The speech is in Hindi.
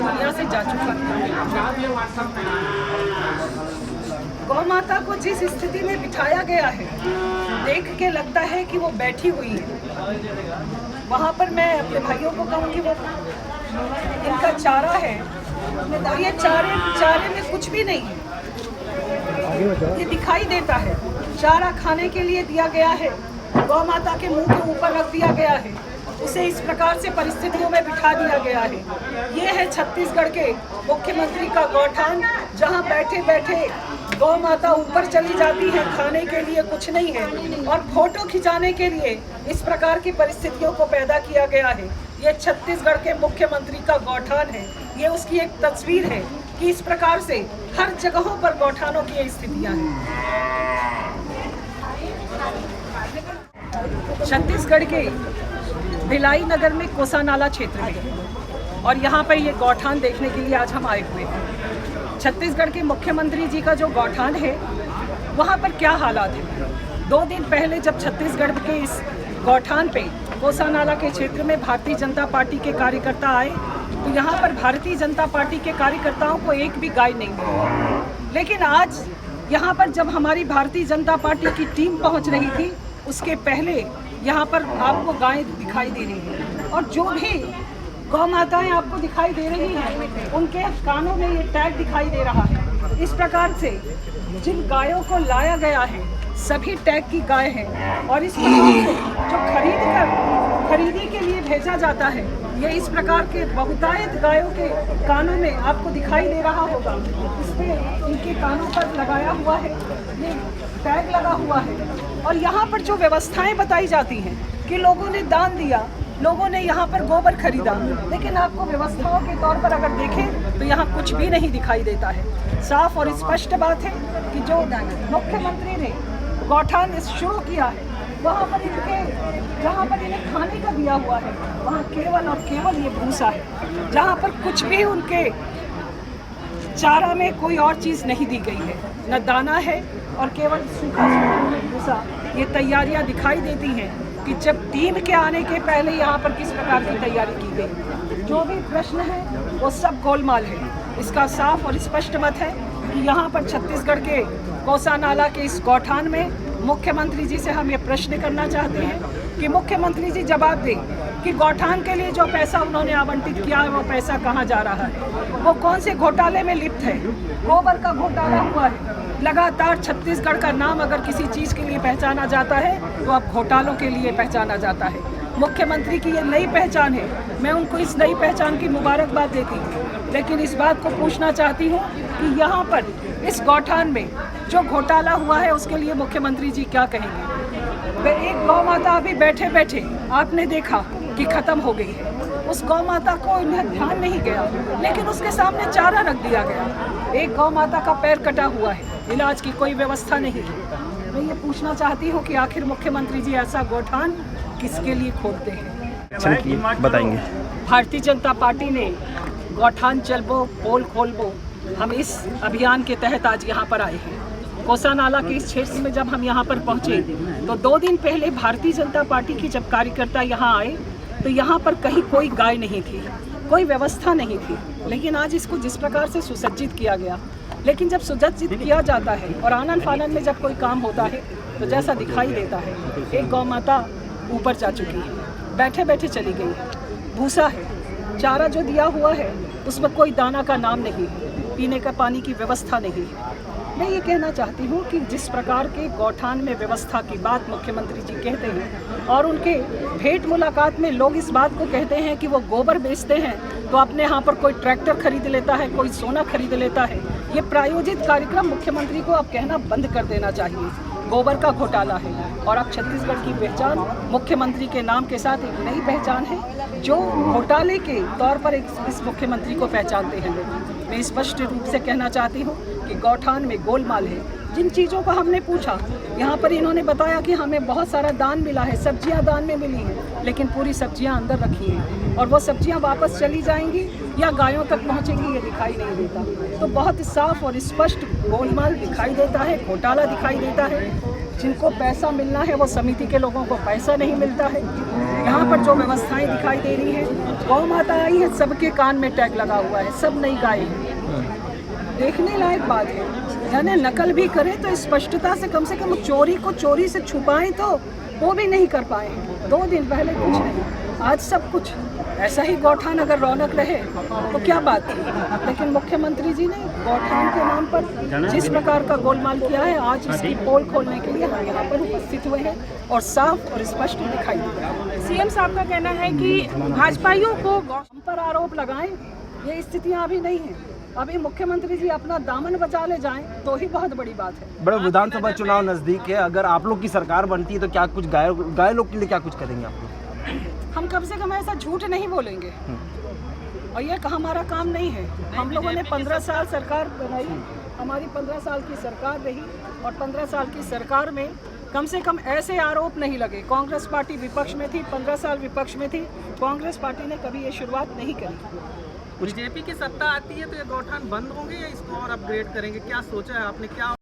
दुनिया से जा चुका है। गौ माता को जिस स्थिति में बिठाया गया है, देख के लगता है कि वो बैठी हुई है। वहाँ पर मैं अपने भाइयों को कहूँगी, वो इनका चारा है, और ये चारे में कुछ भी नहीं है। ये दिखाई देता है, चारा खाने के लिए दिया गया है, गौ माता के मुंह के ऊपर रख दिया गया है, उसे इस प्रकार से परिस्थितियों में बिठा दिया गया है। ये है छत्तीसगढ़ के मुख्यमंत्री का गौठान, जहां बैठे बैठे गौ माता ऊपर चली जाती है, खाने के लिए कुछ नहीं है, और फोटो खिंचाने के लिए इस प्रकार की परिस्थितियों को पैदा किया गया है। ये छत्तीसगढ़ के मुख्यमंत्री का गौठान है, ये उसकी एक तस्वीर है कि इस प्रकार से हर जगहों पर गौठानों की ये स्थितियाँ हैं। छत्तीसगढ़ के भिलाई नगर में कोसा नाला क्षेत्र है, और यहाँ पर ये गौठान देखने के लिए आज हम आए हुए हैं। छत्तीसगढ़ के मुख्यमंत्री जी का जो गौठान है, वहाँ पर क्या हालात है। 2 दिन पहले जब छत्तीसगढ़ के इस गौठान पे कोसा नाला के क्षेत्र में भारतीय जनता पार्टी के कार्यकर्ता आए, तो यहाँ पर भारतीय जनता पार्टी के कार्यकर्ताओं को एक भी गाय नहीं मिली। लेकिन आज यहाँ पर जब हमारी भारतीय जनता पार्टी की टीम पहुँच रही थी, उसके पहले यहाँ पर आपको गायें दिखाई दे रही हैं, और जो भी गौ माताएं आपको दिखाई दे रही हैं, उनके कानों में ये टैग दिखाई दे रहा है। इस प्रकार से जिन गायों को लाया गया है, सभी टैग की गाय हैं, और इस प्रकार से जो खरीदी के लिए भेजा जाता है, ये इस प्रकार के बहुतायत गायों के कानों में आपको दिखाई दे रहा होगा। इस पर इनके कानों पर लगाया हुआ है, ये टैग लगा हुआ है। और यहाँ पर जो व्यवस्थाएं बताई जाती हैं कि लोगों ने दान दिया, लोगों ने यहाँ पर गोबर खरीदा, लेकिन आपको व्यवस्थाओं के तौर पर अगर देखें तो यहाँ कुछ भी नहीं दिखाई देता है। साफ और स्पष्ट बात है कि जो मुख्यमंत्री ने गौठान शुरू किया है, वहाँ पर जहाँ पर इन्हें खाने का दिया हुआ है, वहाँ केवल और केवल ये भूसा है, जहाँ पर कुछ भी उनके चारा में कोई और चीज़ नहीं दी गई है, न दाना है, और केवल सूखा भूसा। ये तैयारियां दिखाई देती हैं कि जब टीम के आने के पहले यहाँ पर किस प्रकार की तैयारी की गई। जो भी प्रश्न है वो सब गोलमाल है। इसका साफ और स्पष्ट मत है कि यहाँ पर छत्तीसगढ़ के कोसा नाला के इस गौठान में मुख्यमंत्री जी से हम ये प्रश्न करना चाहते हैं कि मुख्यमंत्री जी जवाब दें कि गौठान के लिए जो पैसा उन्होंने आवंटित किया है, वो पैसा कहाँ जा रहा है, वो कौन से घोटाले में लिप्त है। गोबर का घोटाला हुआ है, लगातार छत्तीसगढ़ का नाम अगर किसी चीज़ के लिए पहचाना जाता है तो अब घोटालों के लिए पहचाना जाता है। मुख्यमंत्री की ये नई पहचान है, मैं उनको इस नई पहचान की मुबारकबाद देती हूँ, लेकिन इस बात को पूछना चाहती हूँ कि यहाँ पर इस गौठान में जो घोटाला हुआ है, उसके लिए मुख्यमंत्री जी क्या कहेंगे। एक गौ माता अभी बैठे बैठे आपने देखा कि ख़त्म हो गई है, उस गौ माता को इन्हें ध्यान नहीं गया, लेकिन उसके सामने चारा रख दिया गया। एक गौ माता का पैर कटा हुआ है, इलाज की कोई व्यवस्था नहीं है। मैं ये पूछना चाहती हूँ कि आखिर मुख्यमंत्री जी ऐसा गौठान किसके लिए खोलते हैं। बताएंगे। भारतीय जनता पार्टी ने गौठान चलबो पोल खोलबो, हम इस अभियान के तहत आज यहाँ पर आए हैं। कोसा नाला के इस क्षेत्र में जब हम यहाँ पर पहुँचे तो 2 दिन पहले भारतीय जनता पार्टी के जब कार्यकर्ता यहाँ आए तो यहाँ पर कहीं कोई गाय नहीं थी, कोई व्यवस्था नहीं थी। लेकिन आज इसको जिस प्रकार से सुसज्जित किया गया, लेकिन जब सुसज्जित किया जाता है और आनन फानन में जब कोई काम होता है तो जैसा दिखाई देता है, एक गौ माता ऊपर जा चुकी है, बैठे बैठे चली गई है। भूसा है, चारा जो दिया हुआ है उसमें कोई दाना का नाम नहीं, पीने का पानी की व्यवस्था नहीं। मैं ये कहना चाहती हूँ कि जिस प्रकार के गौठान में व्यवस्था की बात मुख्यमंत्री जी कहते हैं, और उनके भेंट मुलाकात में लोग इस बात को कहते हैं कि वो गोबर बेचते हैं, तो अपने यहाँ पर कोई ट्रैक्टर खरीद लेता है, कोई सोना खरीद लेता है। ये प्रायोजित कार्यक्रम मुख्यमंत्री को अब कहना बंद कर देना चाहिए। गोबर का घोटाला है, और अब छत्तीसगढ़ की पहचान मुख्यमंत्री के नाम के साथ एक नई पहचान है, जो घोटाले के तौर पर इस मुख्यमंत्री को पहचानते हैं लोग। मैं स्पष्ट रूप से कहना चाहती हूँ कि गौठान में गोलमाल है। जिन चीज़ों को हमने पूछा, यहाँ पर इन्होंने बताया कि हमें बहुत सारा दान मिला है, सब्जियाँ दान में मिली हैं, लेकिन पूरी सब्जियाँ अंदर रखी हैं, और वो सब्जियाँ वापस चली जाएंगी या गायों तक पहुँचेंगी, ये दिखाई नहीं देता। तो बहुत साफ और स्पष्ट गोलमाल दिखाई देता है, घोटाला दिखाई देता है। जिनको पैसा मिलना है वो समिति के लोगों को पैसा नहीं मिलता है। यहाँ पर जो व्यवस्थाएं दिखाई दे रही हैं, गौ माता आई है, सबके कान में टैग लगा हुआ है, सब नई गाय है। देखने लायक बात है। यानी नकल भी करें तो स्पष्टता से कम चोरी को चोरी से छुपाएं, तो वो भी नहीं कर पाए। 2 दिन पहले कुछ नहीं, आज सब कुछ। ऐसा ही गौठान अगर रौनक रहे तो क्या बात थी, लेकिन मुख्यमंत्री जी ने गौठान के नाम पर जिस प्रकार का गोलमाल किया है, आज इसकी पोल खोलने के लिए हम यहाँ पर उपस्थित हुए हैं और साफ और स्पष्ट दिखाई दिया। सीएम साहब का कहना है कि भाजपाइयों को हम पर आरोप लगाएं, ये स्थितियाँ अभी नहीं है। अभी मुख्यमंत्री जी अपना दामन बचा ले जाएं तो ही बहुत बड़ी बात है। बड़े विधानसभा चुनाव नजदीक है, अगर आप लोग की सरकार बनती है तो क्या कुछ गाय लोग के लिए क्या कुछ करेंगे आप लोग? हम कम से कम ऐसा झूठ नहीं बोलेंगे, और ये हमारा काम नहीं है। हम लोगों ने 15 साल सरकार बनाई, हमारी 15 साल की सरकार रही, और 15 साल की सरकार में कम से कम ऐसे आरोप नहीं लगे। कांग्रेस पार्टी विपक्ष में थी, 15 साल विपक्ष में थी, कांग्रेस पार्टी ने कभी ये शुरुआत नहीं करी। बीजेपी की सत्ता आती है तो ये गौठान बंद होंगे या इसको और अपग्रेड करेंगे, क्या सोचा है आपने? क्या